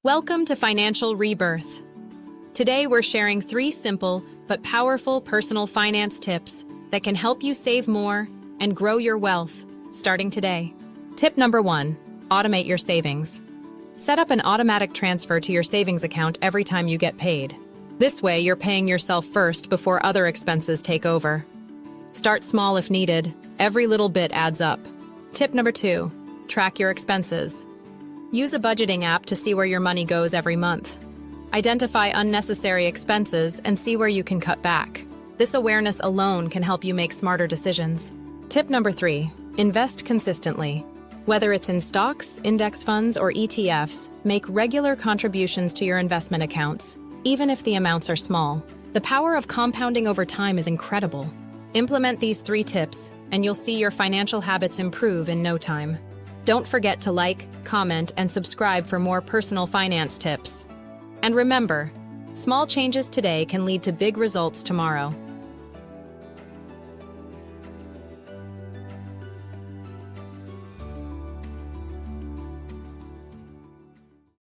Welcome to Financial Rebirth. Today we're sharing 3 simple but powerful personal finance tips that can help you save more and grow your wealth starting today. Tip number 1, automate your savings. Set up an automatic transfer to your savings account every time you get paid. This way you're paying yourself first before other expenses take over. Start small if needed. Every little bit adds up. Tip number 2, track your expenses. Use a budgeting app to see where your money goes every month. Identify unnecessary expenses and see where you can cut back. This awareness alone can help you make smarter decisions. Tip number 3, invest consistently. Whether it's in stocks, index funds, or ETFs, make regular contributions to your investment accounts, even if the amounts are small. The power of compounding over time is incredible. Implement these 3 tips, and you'll see your financial habits improve in no time. Don't forget to like, comment, and subscribe for more personal finance tips. And remember, small changes today can lead to big results tomorrow.